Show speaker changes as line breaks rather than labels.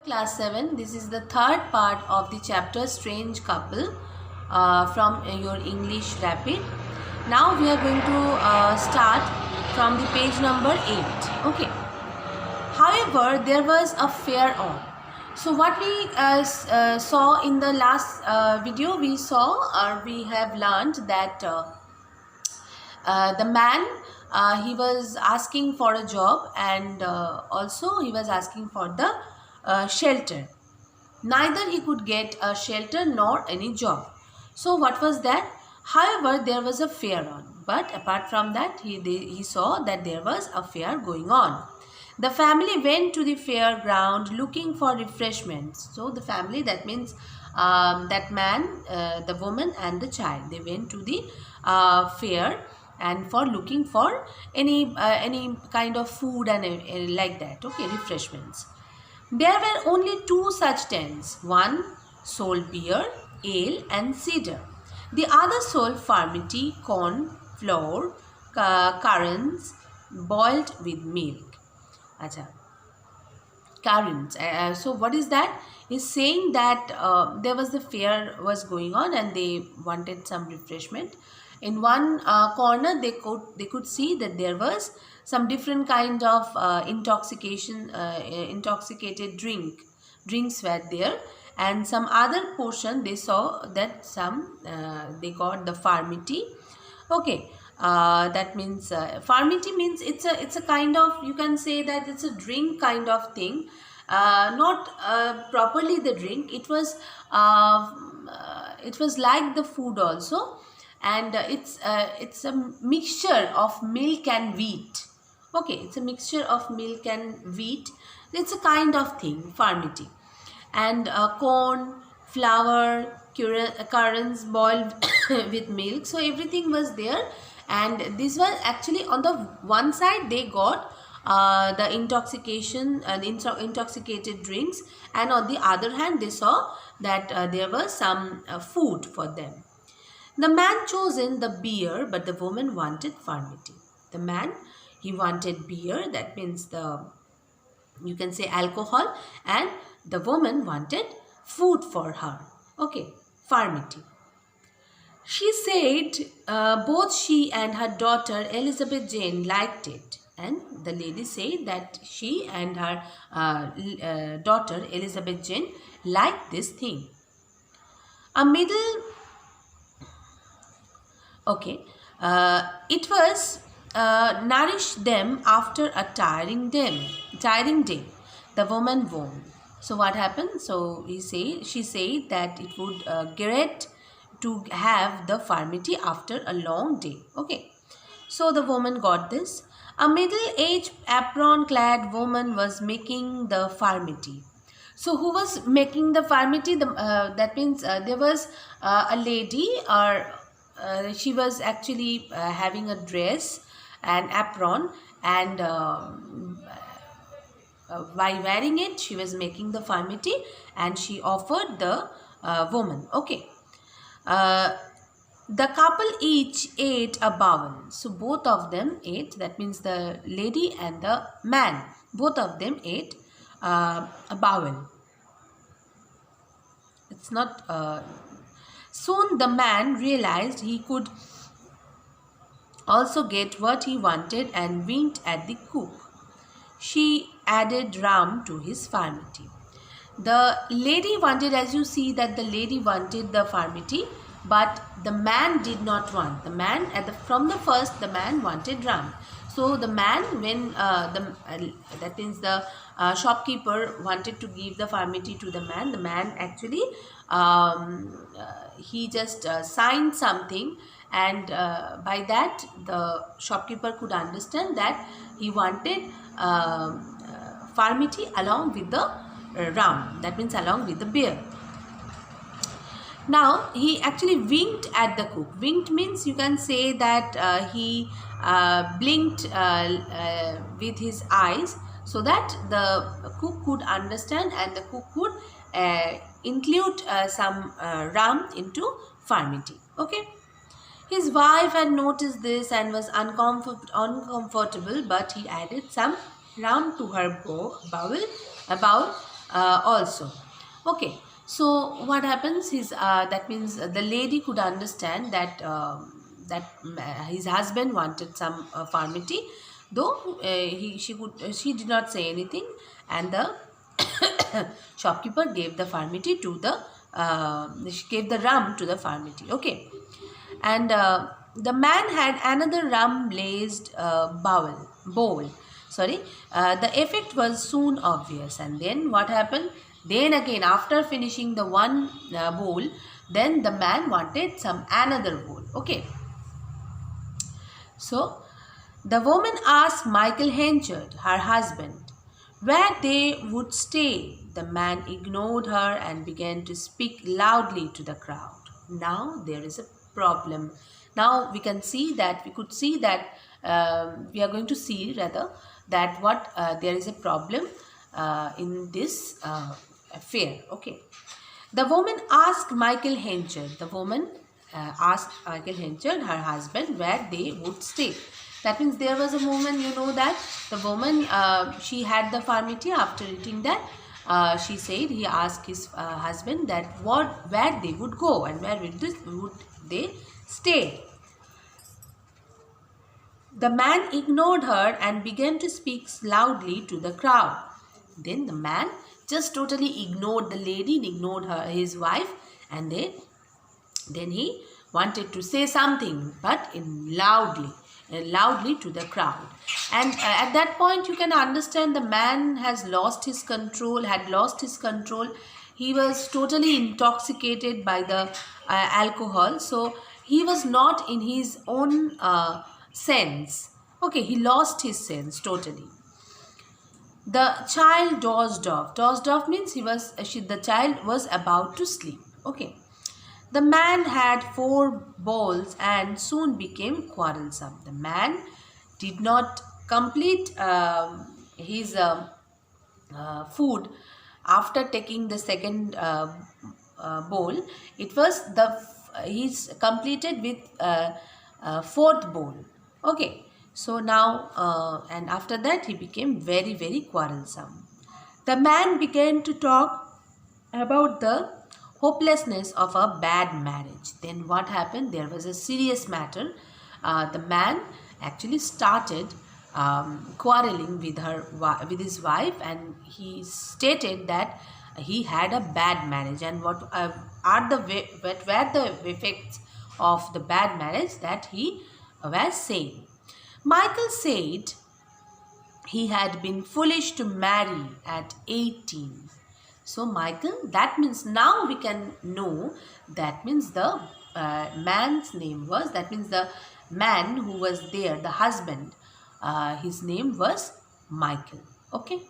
Class 7, this is the third part of the chapter Strange Couple from your English Rapid. Now we are going to start from the page number 8. Okay. However, there was a fair on. So what we saw in the last video, we have learned that the man, he was asking for a job, and also he was asking for the shelter. Neither he could get a shelter nor any job. So what was that? However, there was a fair on. But apart from that, he saw that there was a fair going on. The family went to the fair ground looking for refreshments. So the family, that means that man, the woman and the child, they went to the fair and for looking for any kind of food and like that. Okay, refreshments. There were only two such tents. One sold beer, ale and cider. The other sold farmity, corn, flour, currants boiled with milk. Acha. Currants. So what is that? Is saying that there was the fair was going on and they wanted some refreshment. In one corner they could see that there was some different kind of intoxicated drinks were there, and some other portion they saw that some they got the farmity. Okay, that means farmity means it's a kind of, you can say that it's a drink kind of thing, not properly the drink. It was like the food also, and it's a mixture of milk and wheat. Okay, it's a mixture of milk and wheat. It's a kind of thing, farmity. And corn, flour, currants boiled with milk. So everything was there, and this was actually on the one side they got the intoxicated drinks, and on the other hand they saw that there was some food for them. The man chosen the beer, but the woman wanted farmity. The man, he wanted beer, that means you can say alcohol, and the woman wanted food for her. Okay, farmity. She said both she and her daughter Elizabeth Jane liked it, and the lady said that she and her daughter Elizabeth Jane liked this thing. A middle Okay, it was nourish them after a tiring day. The woman won. So what happened? So she said that it would great to have the farmity after a long day. Okay, so the woman got this. A middle-aged apron-clad woman was making the farmity. So who was making the farmity? That means there was a lady, or she was actually having a dress and apron, and by wearing it she was making the farmity, and she offered the woman. Okay, the couple each ate a bowl. So both of them ate, that means the lady and the man, both of them ate a bowl. It's not soon the man realized he could also get what he wanted and winked at the cook. She added rum to his farmity. The lady wanted, as you see that the lady wanted the farmity, but the man did not want. The man from the first, the man wanted rum. So the man, when that means the shopkeeper wanted to give the farmity to the man actually he just signed something, and by that the shopkeeper could understand that he wanted farmity along with the rum, that means along with the beer. Now he actually winked at the cook. Winked means, you can say that he blinked with his eyes, so that the cook could understand and the cook could include some rum into farmity. Okay. His wife had noticed this and was uncomfortable, but he added some rum to her bowl also. Okay, so what happens is that means the lady could understand that his husband wanted some farmity, though she did not say anything, and the shopkeeper gave the farmity to the she gave the rum to the farmity. Okay, and the man had another rum laced bowl. Sorry, the effect was soon obvious. And then what happened? Then again, after finishing the one bowl, then the man wanted some another bowl. Okay, so the woman asked Michael Henchard, her husband, where they would stay. The man ignored her and began to speak loudly to the crowd. Now there is a problem. Now we could see that we are going to see rather that what there is a problem in this affair. Okay. The woman asked Michael Henchard. The woman asked Michael Henchard, her husband, where they would stay. That means there was a moment, you know, that the woman, she had the farmity. After eating that, she said, he asked his husband that where they would go and where would they stay. The man ignored her and began to speak loudly to the crowd. Then the man just totally ignored the lady, ignored his wife, and then he wanted to say something, but loudly to the crowd. And at that point, you can understand the man had lost his control. He was totally intoxicated by the alcohol, so he was not in his own sense. Okay, he lost his sense totally. The child dozed off. Dozed off means the child was about to sleep. Okay. The man had 4 bowls and soon became quarrelsome. The man did not complete his food after taking the second bowl. It was he's completed with 4th bowl. Okay. So now and after that he became very, very quarrelsome. The man began to talk about the hopelessness of a bad marriage. Then what happened? There was a serious matter. The man actually started quarreling with his wife, and he stated that he had a bad marriage, and what were the effects of the bad marriage that he was saying. Michael said he had been foolish to marry at 18. So Michael, that means now we can know, that means the man's name was, that means the man who was there, the husband, his name was Michael. Okay.